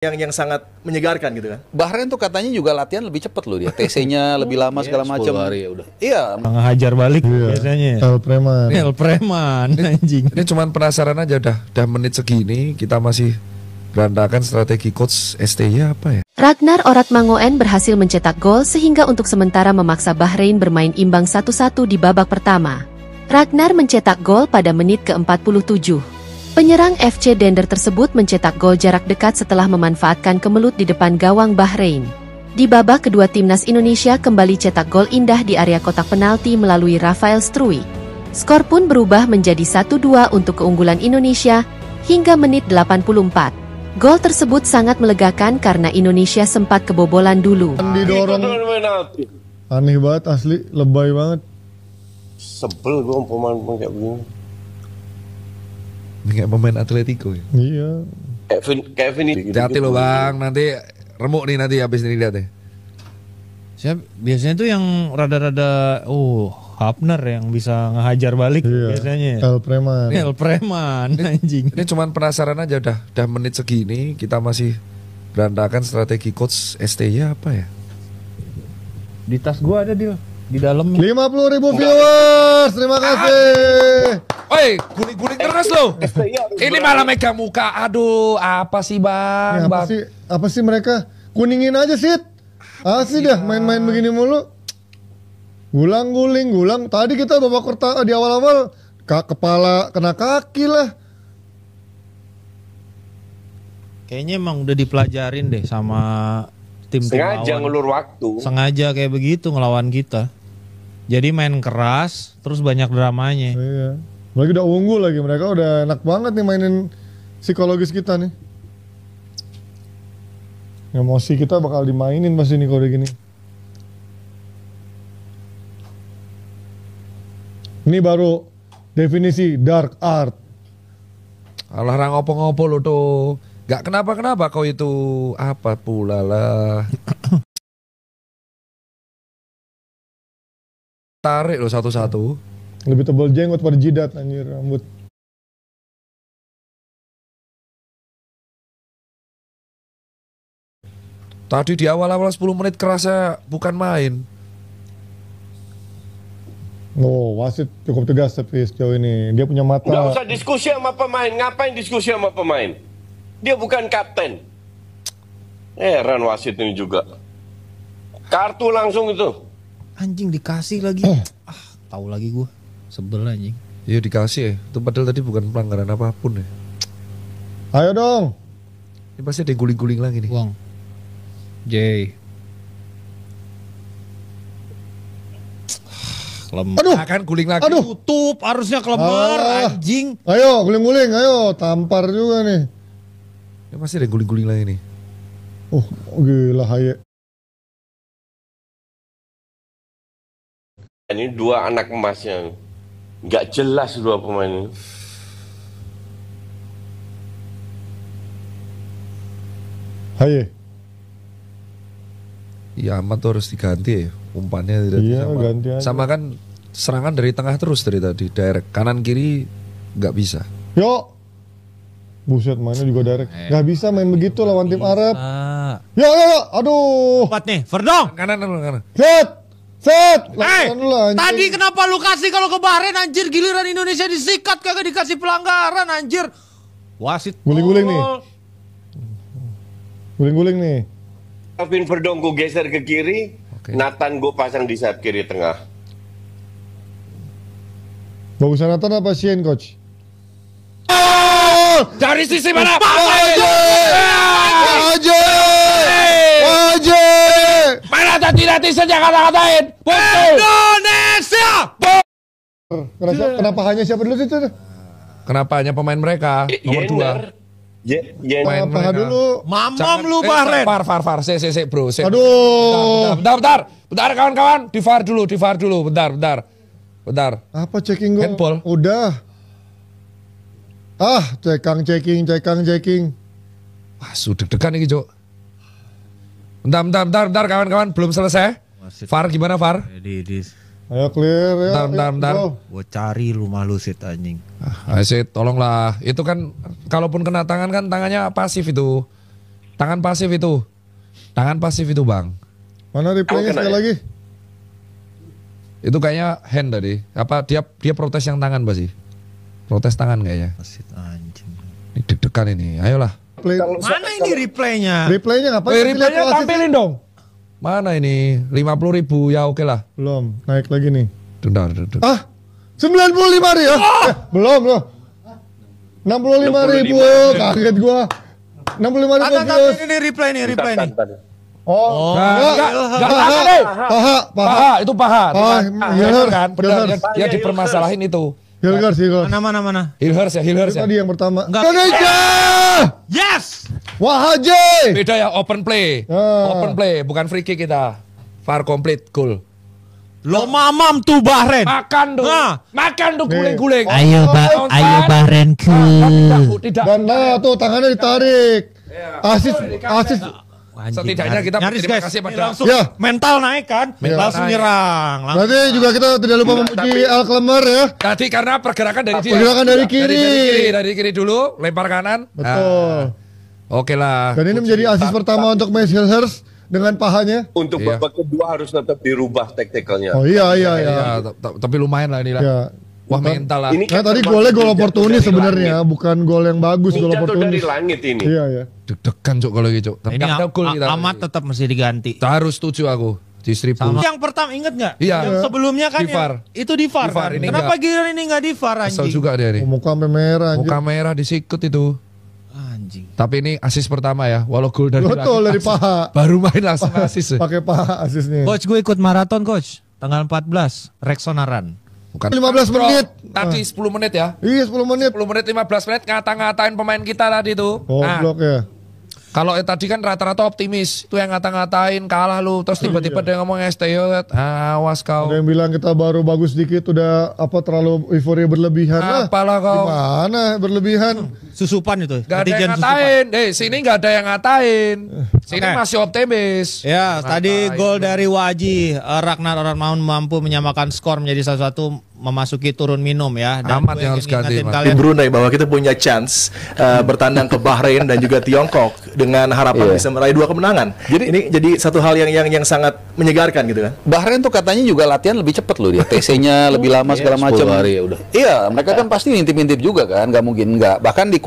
yang sangat menyegarkan gitu kan. Bahrain tuh katanya juga latihan lebih cepat loh dia. TC-nya lebih lama segala macam. 10 hari ya udah. Iya. Ngehajar balik biasanya. El Preman anjing. Ini cuman penasaran aja udah menit segini kita masih berantakan strategi coach STY apa ya? Ragnar Oratmangoen berhasil mencetak gol sehingga untuk sementara memaksa Bahrain bermain imbang 1-1 di babak pertama. Ragnar mencetak gol pada menit ke-47. Penyerang FC Dender tersebut mencetak gol jarak dekat setelah memanfaatkan kemelut di depan gawang Bahrain. Di babak kedua timnas Indonesia kembali cetak gol indah di area kotak penalti melalui Rafael Struijk. Skor pun berubah menjadi 1-2 untuk keunggulan Indonesia hingga menit 84. Gol tersebut sangat melegakan karena Indonesia sempat kebobolan dulu. Didorong. Aneh banget asli, lebay banget. Sebel gue pemain kayak begini. Kayak pemain Atletico ya? Iya. Kevin ini. Hati-hati loh bang, nanti remuk nih nanti habis ini lihat ya. Biasanya tuh yang rada-rada Hapner yang bisa ngehajar balik biasanya. El Preman anjing. Ini cuman penasaran aja udah menit segini kita masih berantakan strategi coach STY apa ya? Di tas gua ada di dalam. 50.000 viewers, terima kasih. Oi, guling-guling terus loh. Ini malah megang muka. Aduh, apa sih bang? Apa sih mereka? Kuningin aja sih. Asli dah main-main begini mulu. Gulang-guling, gulang. Tadi kita babak di awal-awal kepala kena kaki lah. Kayaknya emang udah dipelajarin deh sama tim-tim lawan. Sengaja ngulur waktu. Sengaja kayak begitu ngelawan kita. Jadi main keras, terus banyak dramanya. Iya. Lagi udah unggul lagi, mereka udah enak banget nih mainin psikologis kita nih. Emosi kita bakal dimainin pasti nih kalau gini. Ini baru definisi dark art. Alah rang opo-ngopo lo tuh. Gak kenapa-kenapa kau itu apa pula lah. Tarik lo satu-satu. Lebih tebal jenggot pada jidat anjir rambut. Tadi di awal-awal 10 menit kerasa bukan main. Wasit cukup tegas tapi sejauh ini. Dia punya mata. Nggak usah diskusi sama pemain. Ngapain diskusi sama pemain? Dia bukan kapten. Heran wasit ini juga. Kartu langsung itu. Anjing dikasih lagi. Tahu lagi gua. Sebel anjing. Iya dikasih ya. Itu padahal tadi bukan pelanggaran apapun ya. Ayo dong. Ini pasti ada guling-guling lagi nih. Wong. Aduh. Kan guling lagi. Aduh. Tutup harusnya kelemar anjing. Ayo guling-guling, ayo tampar juga nih. Ini pasti ada guling-guling lagi nih. Gila Haye. Ini dua anak emasnya. Nggak jelas dua pemain ini. Haye. Iya amat tuh harus diganti ya. Umpannya tidak sama kan serangan dari tengah terus dari tadi. Direct kanan kiri nggak bisa. Yo. Buset mainnya juga direct. Nggak bisa main begitu lawan tim Arab. Yo. Aduh. Cepat nih, Verdong. Kanan. Set. Tadi kenapa lu kasih kalau ke Bahrain anjir, giliran Indonesia disikat kagak dikasih pelanggaran anjir. Wasit guling-guling nih. Guling-guling nih. Kevin Verdong gue geser ke kiri, Nathan gue pasang di sayap kiri tengah. Bagusan Nathan apa Shane coach? Dari sisi mana? Aja. Mana tadi netizen yang kata-katain? Indonesia. Kenapa hanya siapa dulu itu? Kenapa hanya pemain mereka nomor 2? Apa dulu? Mamam lu Bahrain. Far, se bro. Aduh. Bentar kawan-kawan. Di VAR dulu. Bentar. Apa checking gol? Handball. Udah. Checking. Wah, sudah deg-degan nih, Cok. Bentar kawan-kawan, belum selesai. VAR gimana VAR? Ayo clear ya. Bentar. Gua cari lu malu sit anjing. Sit, tolonglah. Itu kan kalaupun kena tangan kan tangannya pasif itu. Tangan pasif itu. Tangan pasif itu, Bang. Mana replaynya sekali lagi? Itu kayaknya hand tadi. Apa dia protes yang tangan pasti? Protes tangan kayaknya. Ini deg-degan ini. Ayolah. Mana ini replaynya? Replaynya ngapain? Replaynya tampilin dong. Mana ini? 50.000 ya oke lah. Belum, naik lagi nih. Bentar. 95 nih ya? Belum loh. 65.000, kaget gua. 65.000. Ini replay nih. Oh, Enggak. Paha, itu paha. Hilhers Kan? Benar, dia dipermasalahin itu. Hilhers. Mana? Hilhers ya. Tadi yang pertama. Enggak. Indonesia! Yes! Wahaje! Beda ya, open play. Open play, bukan free kick kita. VAR complete, goal. Lo mamam tuh Bahrain. Makan tuh guling-guling. Ayo Bahrainku. Tidak. Dan tuh tangannya ditarik. Asis. Setidaknya kita nyaris berterima guys. kasih pada Langsung Ya. mental naik kan. Langsung naik. nyerang. Berarti juga kita tidak lupa memuji Al Klemer ya. tadi karena pergerakan dari dia. Pergerakan dari kiri. Dari kiri dulu, lempar kanan. Betul. Oke lah. Dan ini menjadi asis pertama untuk Max Hilhers dengan pahanya. Untuk babak kedua harus tetap dirubah taktikalnya. Oh iya. Ya, tapi lumayan lah ini lah. Ya. Wah, mental lah. Ini Nah, kan tadi terbang golnya gol jatuh oportunis dari sebenarnya, langit. bukan gol yang bagus, Ini gol jatuh dari oportunis. langit ini. Iya. Deg-degan cuk kalau gitu. Tapi Ini ada gol kita. amat tetap mesti diganti. Harus setuju aku. Di Seribu. Yang pertama inget nggak? Iya. Yang sebelumnya kan Di VAR. itu di VAR. Di VAR, Kan? ini Kenapa giliran ini nggak di VAR Kesel anjing? juga dia nih. Muka sampai merah anjir. Muka merah disikut itu. Anjing. Tapi ini asis pertama ya. Walau gol dari Betul, dari paha. Baru main langsung asis. Pakai paha asisnya. Coach, gue ikut maraton coach. Tanggal 14 Reksonaran. Bukan 15 menit. Tadi 10 menit ya. Iya 10 menit. 10 menit 15 menit ngata-ngatain pemain kita tadi tuh. Goblok ya. Kalau tadi kan rata-rata optimis, itu yang ngata-ngatain kalah lu, terus tiba-tiba dia ngomong STO, awas kau. Ada yang bilang kita baru bagus dikit udah terlalu euforia berlebihan. Apalah kau. Gimana berlebihan? Susupan itu. Gak ada Netizen yang ngatain, sini gak ada yang ngatain. Sini Oke. masih optimis. Ya, tadi gol dari Waji. Ragnar Oramaun mampu menyamakan skor menjadi satu-satu memasuki turun minum ya. Amat gue yang harus ingin ganti, ingetin Mas. kalian. Tim Brunei bahwa kita punya chance bertandang ke Bahrain dan juga Tiongkok dengan harapan bisa meraih 2 kemenangan. Jadi ini jadi satu hal yang sangat menyegarkan gitu kan. Bahrain tuh katanya juga latihan lebih cepat loh dia. TC-nya lebih lama segala macam. 10 hari ya udah. Iya, mereka kan pasti ngintip-ngintip juga kan, nggak mungkin nggak. Bahkan di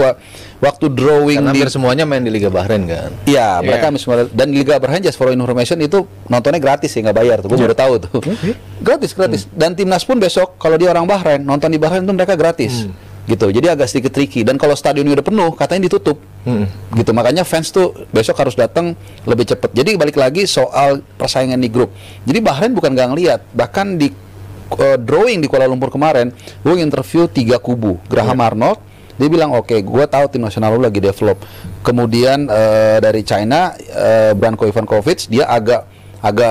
waktu drawing Karena di hampir semuanya main di Liga Bahrain kan. Iya, mereka semua dan di Liga Bahrain, just for information, itu nontonnya gratis ya, nggak bayar tuh. Gue baru tahu tuh. Gratis. Dan timnas pun besok kalau dia orang Bahrain nonton di Bahrain tuh mereka gratis. Gitu. Jadi agak sedikit tricky, dan kalau stadionnya udah penuh katanya ditutup. Gitu. Makanya fans tuh besok harus datang lebih cepat. Jadi balik lagi soal persaingan di grup. Jadi Bahrain bukan nggak ngelihat, bahkan di drawing di Kuala Lumpur kemarin, gue interview 3 kubu. Graham Arnold, dia bilang oke, gue tahu tim nasional lu lagi develop. Kemudian dari China, Branko Ivankovic, dia agak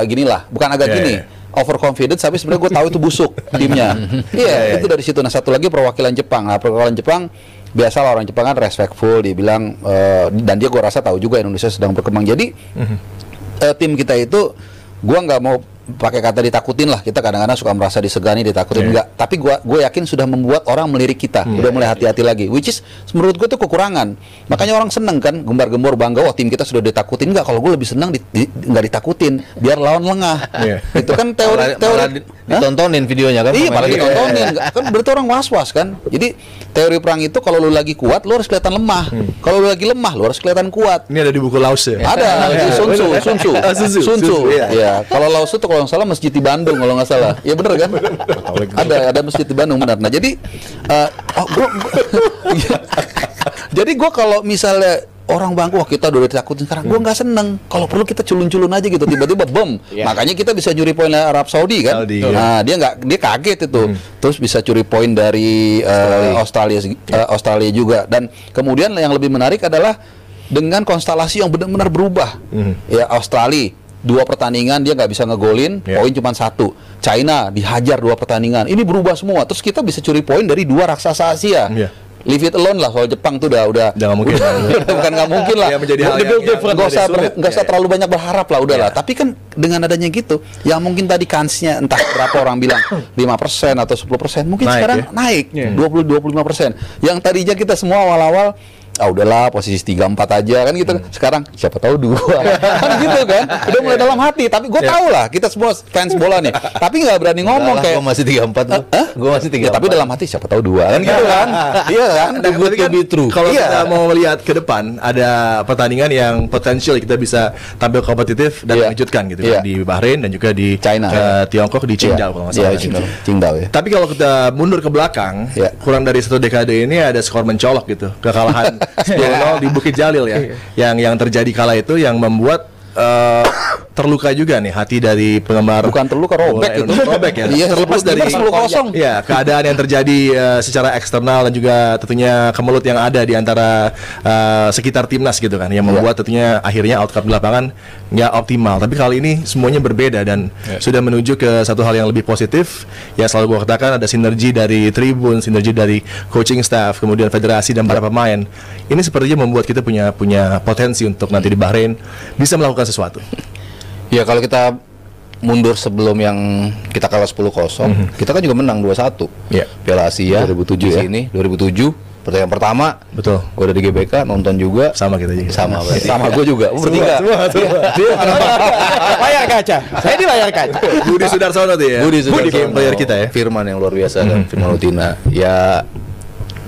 gini lah, bukan agak gini, overconfident, tapi sebenarnya gue tahu itu busuk timnya. Iya, itu dari situ. Nah, satu lagi perwakilan Jepang. Nah, perwakilan Jepang biasa lah, orang Jepang kan respectful, dia bilang dan dia gue rasa tahu juga Indonesia sedang berkembang. Jadi tim kita itu, gue nggak mau pakai kata ditakutin lah, kita kadang-kadang suka merasa disegani, ditakutin, enggak, tapi gue yakin sudah membuat orang melirik kita, udah mulai hati-hati lagi, which is menurut gue itu kekurangan. Makanya orang seneng kan, gembar-gembor bangga, wah tim kita sudah ditakutin. Enggak, kalau gue lebih senang nggak ditakutin, biar lawan lengah. Itu kan teori Ditontonin videonya kan. Iya, malah ditontonin. Kan berarti orang was-was kan. Jadi teori perang itu, kalau lu lagi kuat lu harus kelihatan lemah. Kalau lu lagi lemah lu harus kelihatan kuat. Ini ada di buku Laos ya. Ada di Sun Tzu. Iya. Ya, kalau Laos itu kalau nggak salah masjid di Bandung kalau nggak salah. Iya bener kan? Ada masjid di Bandung benar. Nah jadi, jadi gue kalau misalnya orang bangku, wah kita udah ditakutin sekarang, gue nggak seneng. Kalau perlu kita culun-culun aja gitu, tiba-tiba bom. Makanya kita bisa curi poin dari Arab Saudi kan. Nah dia kaget itu. Terus bisa curi poin dari Australia juga. Dan kemudian yang lebih menarik adalah dengan konstelasi yang benar-benar berubah. Ya, Australia 2 pertandingan dia nggak bisa ngegolin, poin cuma 1. China dihajar 2 pertandingan, ini berubah semua. Terus kita bisa curi poin dari 2 raksasa Asia. Leave it alone lah, soal Jepang tuh udah nggak mungkin. Bukan nggak mungkin lah. Ya, menjadi hal yang nggak usah terlalu banyak berharap lah, udahlah. Tapi kan dengan adanya gitu, yang mungkin tadi kansnya entah berapa orang bilang 5% atau 10%, mungkin Naik, sekarang naik 20-25%. Yang tadinya kita semua awal-awal udahlah posisi 3-4 aja kan gitu. Sekarang siapa tahu 2 kan gitu kan. Udah mulai dalam hati. Tapi gue tahu lah kita semua fans bola nih. Tapi nggak berani ngomong kayak gue masih 34. Gue masih 34. Ya, tapi dalam hati siapa tahu 2 kan gitu kan. Iya kan. Good to be true. Kalau kita mau lihat ke depan ada pertandingan yang potensial kita bisa tampil kompetitif dan mengejutkan gitu kan di Bahrain dan juga di China, Tiongkok di Qingdao kalau nggak salah. Qingdao ya. Tapi kalau kita mundur ke belakang, kurang dari 1 dekade ini ada skor mencolok gitu. Kekalahan 10-0 di Bukit Jalil ya. Yang terjadi kala itu yang membuat terluka juga nih hati dari penggemar. Bukan terluka, robek itu. Robek ya. Iya, terlepas dari 10-0. Ya, keadaan yang terjadi secara eksternal dan juga tentunya kemelut yang ada di antara sekitar timnas gitu kan yang membuat tentunya akhirnya outcome di lapangan nggak optimal. Tapi kali ini semuanya berbeda dan sudah menuju ke satu hal yang lebih positif. Yang selalu gua katakan ada sinergi dari tribun, sinergi dari coaching staff, kemudian federasi dan para pemain. Ini sepertinya membuat kita punya potensi untuk nanti di Bahrain bisa melakukan sesuatu. Ya kalau kita mundur sebelum yang kita kalah 10-0, kita kan juga menang 2-1. Piala Asia 2007 di sini 2007 pertandingan pertama. Betul. Gue ada di GBK nonton juga. Sama kita juga. Sama berarti. Sama gue juga. Semua. Layar kaca. Saya di layar kaca. Budi Sudarsono tuh ya. Budi game player kita ya. Firman yang luar biasa kan. Firman Utina. Ya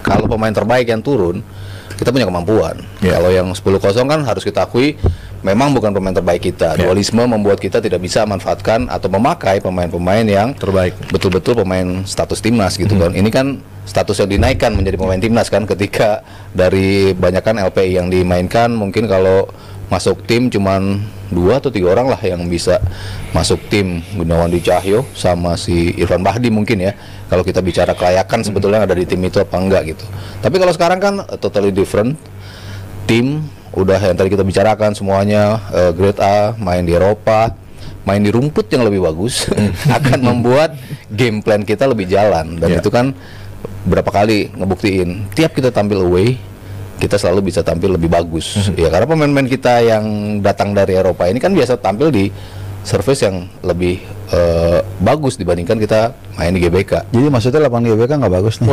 kalau pemain terbaik yang turun, kita punya kemampuan. Kalau yang 10-0 kan harus kita akui memang bukan pemain terbaik kita. Dualisme membuat kita tidak bisa manfaatkan atau memakai pemain-pemain yang terbaik, betul-betul pemain status timnas gitu kan. Ini kan status yang dinaikkan menjadi pemain timnas kan, ketika dari banyakkan LPI yang dimainkan mungkin kalau masuk tim cuman 2 atau 3 orang lah yang bisa masuk tim. Gunawan Dwi Cahyo sama si Irfan Bahdi mungkin ya. Kalau kita bicara kelayakan sebetulnya ada di tim itu apa enggak gitu. Tapi kalau sekarang kan totally different. Tim udah yang tadi kita bicarakan semuanya grade A, main di Eropa, main di rumput yang lebih bagus akan membuat game plan kita lebih jalan. Dan itu kan berapa kali ngebuktiin tiap kita tampil away kita selalu bisa tampil lebih bagus. Ya karena pemain-pemain kita yang datang dari Eropa ini kan biasa tampil di service yang lebih bagus dibandingkan kita main di GBK. Jadi maksudnya lapangan di GBK nggak bagus nih?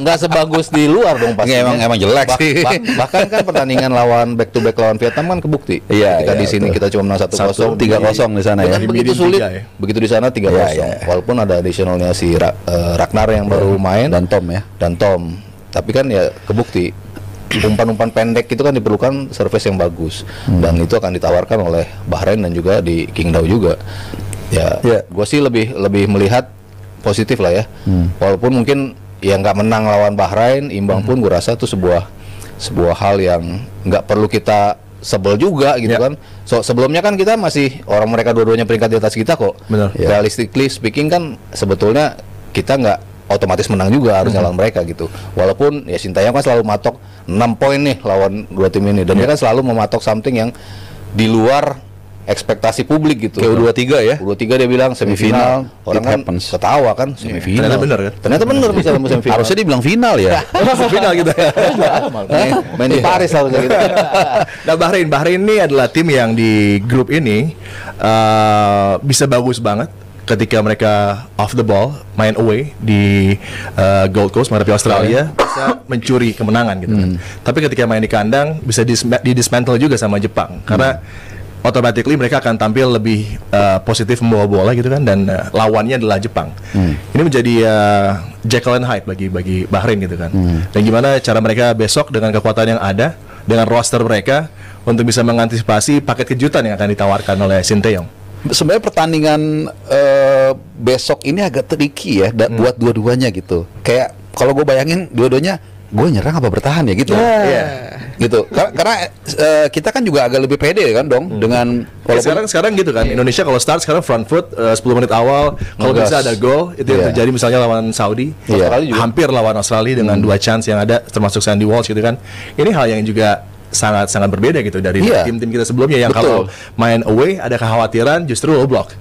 Nggak sebagus di luar dong pasti. Emang jelek sih. Bahkan kan pertandingan lawan back to back lawan Vietnam kan kebukti. Ketika di sini kita cuma menang 1-0, 3-0 di sana ya. Begitu sulit. Begitu di sana 3-0. Walaupun ada additionalnya si Ragnar yang baru main dan Tom ya. Tapi kan ya kebukti umpan-umpan pendek itu kan diperlukan service yang bagus dan itu akan ditawarkan oleh Bahrain dan juga di Qingdao juga. Gue sih lebih melihat positif lah ya. Walaupun mungkin ya nggak menang lawan Bahrain, imbang pun gue rasa itu sebuah hal yang nggak perlu kita sebel juga gitu kan. Sebelumnya kan kita masih orang mereka dua-duanya peringkat di atas kita kok. Realistically speaking kan sebetulnya kita nggak otomatis menang juga harus lawan mereka gitu. Walaupun ya Sintayong kan selalu matok 6 poin nih lawan dua tim ini dan dia kan selalu mematok something yang di luar ekspektasi publik gitu. Kayak U23 ya. U23 dia bilang semifinal. Orang kan ketawa kan semifinal. Ternyata benar kan? Ternyata benar bisa tembus semifinal. Harusnya dibilang final ya. Final gitu. Main di Paris harusnya gitu. Nah, Bahrain ini adalah tim yang di grup ini bisa bagus banget ketika mereka off the ball, main away di Gold Coast menghadapi Australia, bisa mencuri kemenangan gitu kan. Tapi ketika main di kandang bisa di-dismantle juga sama Jepang karena automatically mereka akan tampil lebih positif membawa bola gitu kan dan lawannya adalah Jepang. Ini menjadi Jekyll and Hyde bagi Bahrain gitu kan. Dan gimana cara mereka besok dengan kekuatan yang ada, dengan roster mereka untuk bisa mengantisipasi paket kejutan yang akan ditawarkan oleh Sinteyong. Sebenarnya pertandingan besok ini agak tricky ya buat dua-duanya gitu. Kayak kalau gue bayangin dua-duanya gue nyerang apa bertahan ya gitu. Gitu. Karena kita kan juga agak lebih pede kan dong dengan sekarang gitu kan. Indonesia kalau start sekarang front foot 10 menit awal kalau bisa ada gol itu yang terjadi misalnya lawan Saudi. Hampir lawan Australia dengan 2 chance yang ada termasuk Sandy Walsh gitu kan. Ini hal yang juga sangat berbeda gitu dari tim-tim kita sebelumnya yang kalau main away ada kekhawatiran justru low block.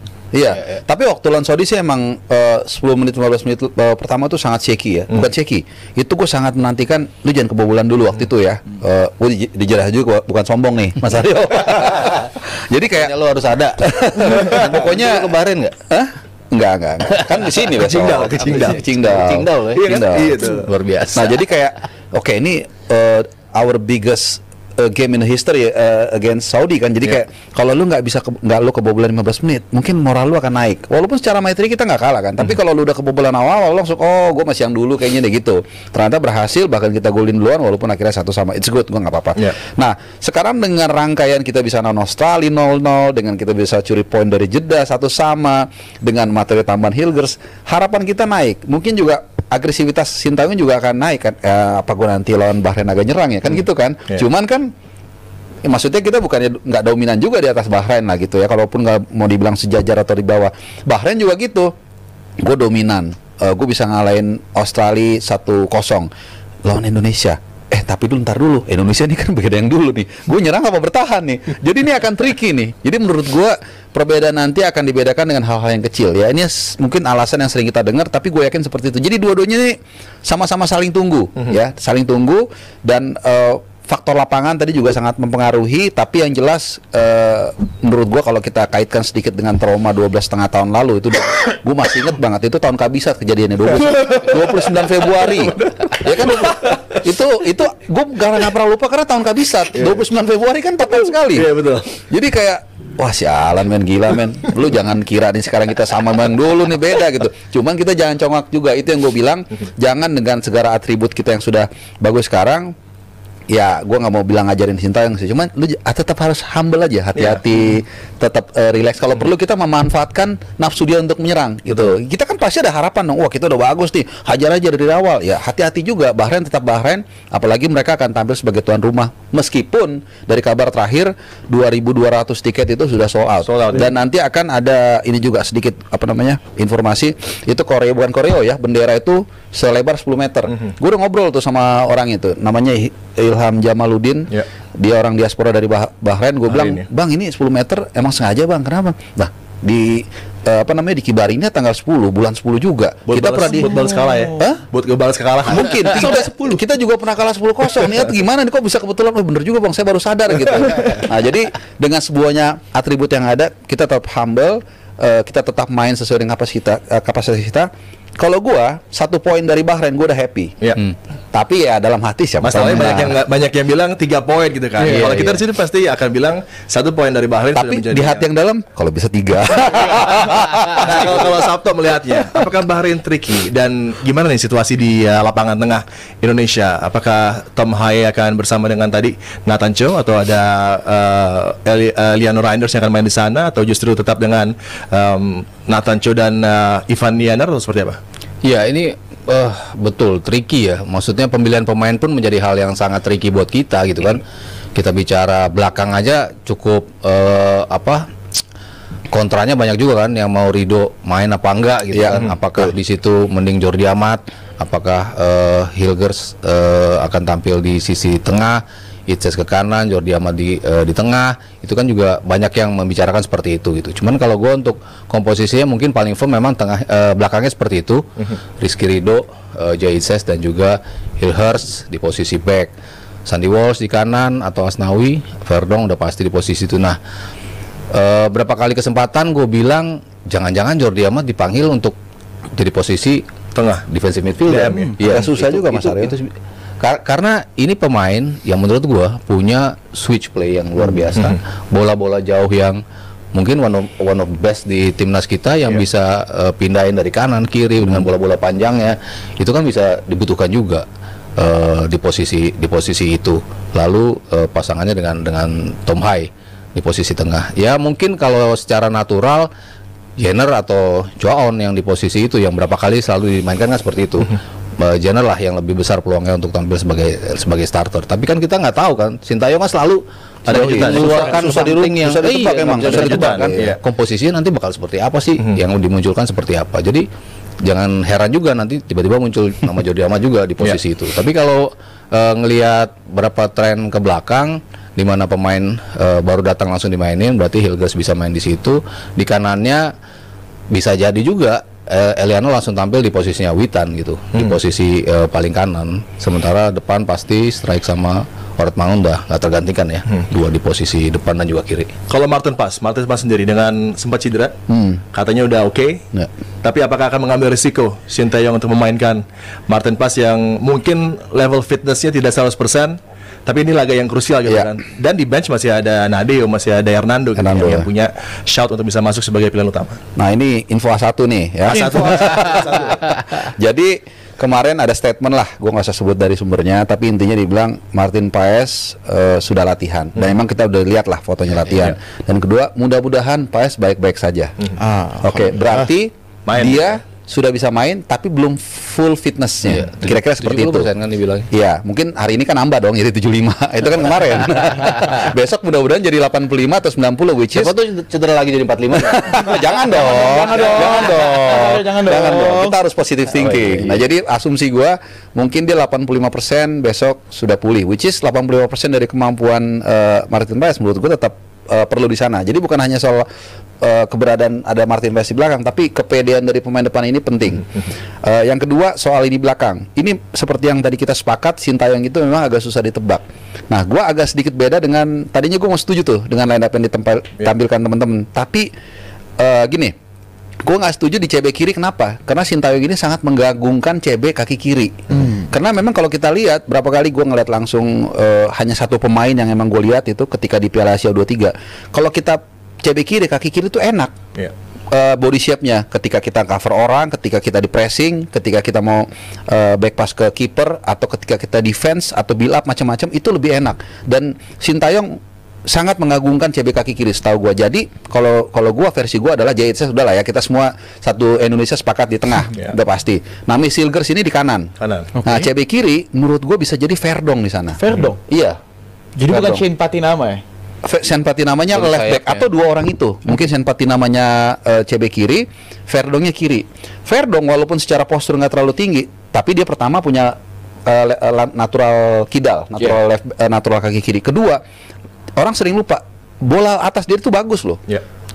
Tapi waktu lawan Saudi sih emang 10 menit 15 menit pertama tuh sangat shaky ya. Bukan shaky. Itu gue sangat menantikan lu jangan kebobolan dulu waktu itu ya. Gue dijarah juga bukan sombong nih Mas Aryo. Jadi kayak lu harus ada. Pokoknya kemarin enggak? Enggak. Kan di sini Qingdao. Luar biasa. Iya, nah, jadi kayak oke ini our biggest game in history against Saudi kan. Jadi kayak kalau lu nggak lu kebobolan 15 menit, mungkin moral lu akan naik. Walaupun secara materi kita nggak kalah kan. Tapi kalau lu udah kebobolan awal lu langsung gue masih yang dulu kayaknya deh gitu. Ternyata berhasil, bahkan kita golin duluan walaupun akhirnya 1-1, it's good, gue nggak apa-apa. Nah, sekarang dengan rangkaian kita bisa lawan Australia 0-0, dengan kita bisa curi poin dari Jeddah 1-1, dengan materi tambahan Hilgers, harapan kita naik. Mungkin juga agresivitas Sintayong juga akan naik kan. Apa gue nanti lawan Bahrain agak nyerang ya kan gitu kan. Cuman kan maksudnya kita bukannya nggak dominan juga di atas Bahrain lah gitu ya. Kalaupun nggak mau dibilang sejajar atau di bawah, Bahrain juga gitu. Gue dominan, gue bisa ngalahin Australia 1-0 lawan Indonesia. Tapi ntar dulu, Indonesia ini kan beda yang dulu nih. Gue nyerang apa bertahan nih. Jadi ini akan tricky nih. Jadi menurut gue perbedaan nanti akan dibedakan dengan hal-hal yang kecil ya. Ini mungkin alasan yang sering kita dengar, tapi gue yakin seperti itu. Jadi dua-duanya nih sama-sama saling tunggu ya, saling tunggu. Dan faktor lapangan tadi juga sangat mempengaruhi. Tapi yang jelas menurut gue kalau kita kaitkan sedikit dengan trauma 12,5 tahun lalu itu, gue masih inget banget itu tahun kabisat kejadiannya 29 Februari ya kan. Itu gue nggak pernah lupa karena tahun kabisat 29 Februari kan tepat sekali. Betul. Jadi kayak wah sialan men, gila men. Lu jangan kira nih sekarang kita sama main dulu nih, beda gitu. Cuman kita jangan congak juga. Itu yang gue bilang, jangan dengan segala atribut kita yang sudah bagus sekarang. Ya, gue nggak mau bilang ngajarin Sintayong sih. Cuman lu tetap harus humble aja, hati-hati, tetap relax. Kalau perlu kita memanfaatkan nafsu dia untuk menyerang gitu. Kita kan pasti ada harapan dong. Wah, kita udah bagus nih, hajar aja dari awal. Ya, hati-hati juga. Bahrain tetap Bahrain. Apalagi mereka akan tampil sebagai tuan rumah. Meskipun dari kabar terakhir 2.200 tiket itu sudah sold out. Dan nanti akan ada ini juga sedikit informasi. Itu bukan koreo ya. Bendera itu selebar 10 meter. Gue udah ngobrol tuh sama orang itu. Namanya Ilham Jamaluddin, dia orang diaspora dari Bahrain. Gue bilang, bang ini 10 meter emang sengaja bang, kenapa? Nah di dikibarinnya tanggal 10 bulan 10 juga. Buat kita pernah buat balas kalah ya? Buat ngebalas kekalahan. Mungkin kita juga pernah kalah 10-0. Niat gimana nih kok bisa kebetulan? Bener juga bang, saya baru sadar gitu. Nah jadi dengan semuanya atribut yang ada, kita tetap humble, kita tetap main sesuai dengan kapasitas kita. Kalau gua 1 poin dari Bahrain gua udah happy. Tapi ya dalam hati siapa masalahnya banyak yang bilang 3 poin gitu kan. Kalau kita di sini pasti akan bilang 1 poin dari Bahrain. Tapi di hati yang dalam kalau bisa 3. Nah, kalau Sabto melihatnya, apakah Bahrain tricky dan gimana nih situasi di lapangan tengah Indonesia? Apakah Tom Haye akan bersama dengan tadi Nathan Cho atau ada Liano Reinders yang akan main di sana, atau justru tetap dengan Nathan Cho dan Ivan Nianer, atau seperti apa? Ya ini betul tricky ya. Maksudnya pemilihan pemain pun menjadi hal yang sangat tricky buat kita gitu kan. Kita bicara belakang aja cukup kontranya banyak juga kan, yang mau Ridho main apa enggak gitu kan. Apakah di situ mending Jordi Amat, apakah Hilgers akan tampil di sisi tengah, Itses ke kanan, Jordi Amat di tengah. Itu kan juga banyak yang membicarakan seperti itu gitu. Cuman kalau gue untuk komposisinya mungkin paling firm memang belakangnya seperti itu. Rizky Ridho, Jay Itses dan juga Hilgers di posisi back. Sandy Walsh di kanan atau Asnawi, Verdong udah pasti di posisi itu. Nah, berapa kali kesempatan gue bilang jangan-jangan Jordi Amat dipanggil untuk jadi posisi tengah defensive midfielder. Iya, susah juga Mas Aryo. Karena ini pemain yang menurut gua punya switch play yang luar biasa, bola-bola jauh yang mungkin one of best di timnas kita, yang bisa pindahin dari kanan kiri dengan bola-bola panjangnya, itu kan bisa dibutuhkan juga di posisi itu. Lalu pasangannya dengan Tom Haye di posisi tengah. Ya mungkin kalau secara natural Jenner atau Joaon yang di posisi itu, yang berapa kali selalu dimainkan kan seperti itu. Jenner lah yang lebih besar peluangnya untuk tampil sebagai starter. Tapi kan kita nggak tahu kan, Sintayong kan selalu ada mengeluarkan something yang susah ditebak kan. Komposisinya nanti bakal seperti apa sih, yang dimunculkan seperti apa. Jadi jangan heran juga nanti tiba-tiba muncul nama Jordi Amat juga di posisi itu. Tapi kalau ngelihat berapa tren ke belakang, di mana pemain baru datang langsung dimainin, berarti Hilgers bisa main di situ. Di kanannya bisa jadi juga Eliano langsung tampil di posisinya Witan gitu, di posisi paling kanan. Sementara depan pasti Strike sama Oret Mangun udah nggak tergantikan ya, dua di posisi depan dan juga kiri. Kalau Martin Paes sendiri dengan sempat cedera, katanya udah oke. Ya. Tapi apakah akan mengambil risiko Sintayong untuk memainkan Martin Paes yang mungkin level fitnessnya tidak 100%, tapi ini laga yang krusial gitu kan. Dan di bench masih ada Nadeo, masih ada Hernando gitu, yang punya shout untuk bisa masuk sebagai pilihan utama. Nah ini info A1 nih ya. A1. Jadi kemarin ada statement lah, gue nggak usah sebut dari sumbernya, tapi intinya dibilang Martin Paes sudah latihan. Dan memang kita udah lihat lah fotonya latihan. Dan kedua, mudah-mudahan Paes baik-baik saja. Oke, berarti dia sudah bisa main tapi belum full fitnessnya. Kira-kira seperti itu. Kan dibilang. Iya, mungkin hari ini kan nambah dong jadi 75. Itu kan kemarin. Besok mudah-mudahan jadi 85 atau 90, which is siapa tuh cedera lagi jadi 45. Jangan dong. Jangan dong. Kita harus positive thinking. Nah, jadi asumsi gua mungkin dia 85% besok sudah pulih, which is 85% dari kemampuan Martin Paes menurut gua tetap perlu di sana. Jadi bukan hanya soal keberadaan ada Martin Paes di belakang, tapi kepedean dari pemain depan ini penting. Yang kedua soal ini belakang. Ini seperti yang tadi kita sepakat, Sintayong itu memang agak susah ditebak. Nah, gua agak sedikit beda dengan tadinya gua mau setuju tuh dengan line up yang ditampilkan teman-teman. Tapi gini, gua nggak setuju di CB kiri. Kenapa? Karena Sintayong ini sangat menggabungkan CB kaki kiri. Karena memang kalau kita lihat berapa kali gue ngeliat langsung hanya satu pemain yang emang gue lihat itu ketika di Piala Asia 23. Kalau kita CB kiri, kaki kiri itu enak. Body shape-nya ketika kita cover orang, ketika kita di pressing, ketika kita mau back pass ke kiper, atau ketika kita defense atau build up macam-macam, itu lebih enak. Dan Sintayong sangat mengagungkan CB kaki kiri setahu gue. Jadi kalau gue versi gue adalah Jahitse sudah lah ya, kita semua satu Indonesia sepakat di tengah, udah pasti. Nami Silgers ini di kanan. Nah, CB kiri menurut gue bisa jadi Verdong di sana. Verdong? Iya. Jadi bukan Shane Patinama ya? Shane Patinamanya left back atau dua orang itu. Mungkin Shane Patinamanya CB kiri, Verdongnya kiri. Verdong walaupun secara postur nggak terlalu tinggi, tapi dia pertama punya natural kidal, natural kaki kiri. Kedua, orang sering lupa bola atas dia itu bagus loh.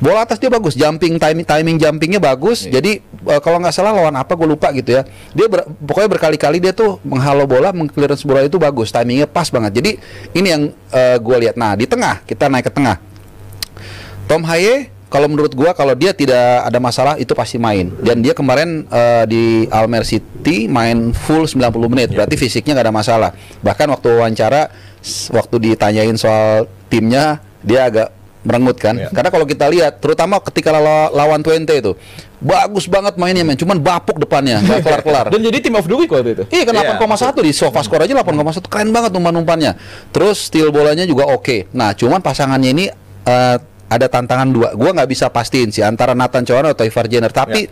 Bola atas dia bagus, timing jumpingnya bagus. Jadi kalau nggak salah lawan apa gue lupa gitu ya. Dia pokoknya berkali-kali dia tuh menghalau bola, meng-clearance bola itu bagus, timingnya pas banget. Jadi ini yang gue lihat. Nah di tengah kita naik ke tengah. Tom Haye kalau menurut gue kalau dia tidak ada masalah itu pasti main. Dan dia kemarin di Almer City main full 90 menit. Berarti fisiknya nggak ada masalah. Bahkan waktu wawancara, waktu ditanyain soal timnya dia agak merengut kan. Karena kalau kita lihat terutama ketika lawan Twente itu bagus banget mainnya men, cuman bapuk depannya, nggak kelar-kelar. Dan jadi team of the week waktu itu. Iya kan 8,1 di SofaScore aja 8,1, keren banget umpan-umpannya. Terus steal bolanya juga oke. Nah, cuman pasangannya ini ada tantangan dua. Gua nggak bisa pastiin sih antara Nathan Chowan atau Ivar Jenner. Tapi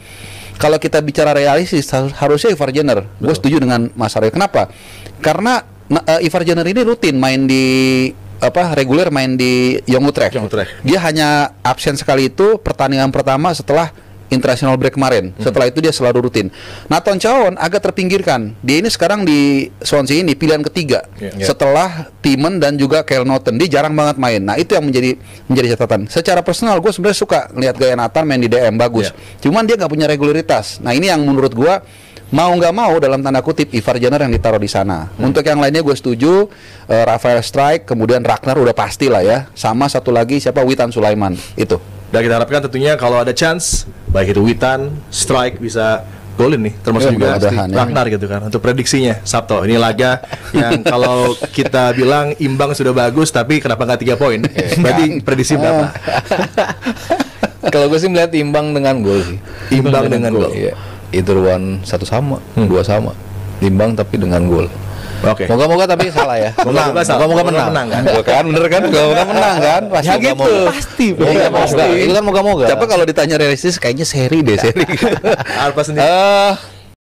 kalau kita bicara realistis harusnya Ivar Jenner. Gue setuju dengan Mas Aryo. Kenapa? Karena Ivar Jenner ini rutin main di reguler main di Young Utrecht. Dia hanya absen sekali itu pertandingan pertama setelah international break kemarin. Setelah itu dia selalu rutin. Nathan Chowan agak terpinggirkan. Dia ini sekarang di Swansea ini pilihan ketiga. Setelah Timen dan juga Kyle Naughton. Dia jarang banget main. Nah, itu yang menjadi catatan. Secara personal gue sebenarnya suka ngelihat gaya Nathan main di DM bagus. Cuman dia nggak punya regularitas. Nah, ini yang menurut gue mau nggak mau dalam tanda kutip Ivar Jenner yang ditaruh di sana. Untuk yang lainnya gue setuju Rafael Strike, kemudian Ragnar udah pasti lah ya. Sama satu lagi siapa, Witan Sulaiman itu. Dan kita harapkan tentunya kalau ada chance baik itu Witan, Strike bisa golin nih, termasuk juga Ragnar gitu kan. Untuk prediksinya Sabto, ini laga yang kalau kita bilang imbang sudah bagus, tapi kenapa nggak 3 poin? Berarti prediksi berapa? Kalau gue sih melihat imbang dengan gol sih. Imbang dengan gol. Either one 1 sama, 2 sama, imbang tapi dengan gol. Oke. Moga-moga tapi salah ya. Moga-moga menang kan? Kan bener kan? Moga-moga menang kan? Pasti ya gitu. Pasti. Itu kan moga-moga. Tapi kalau ditanya realistis kayaknya seri deh, seri. Alfa sendiri.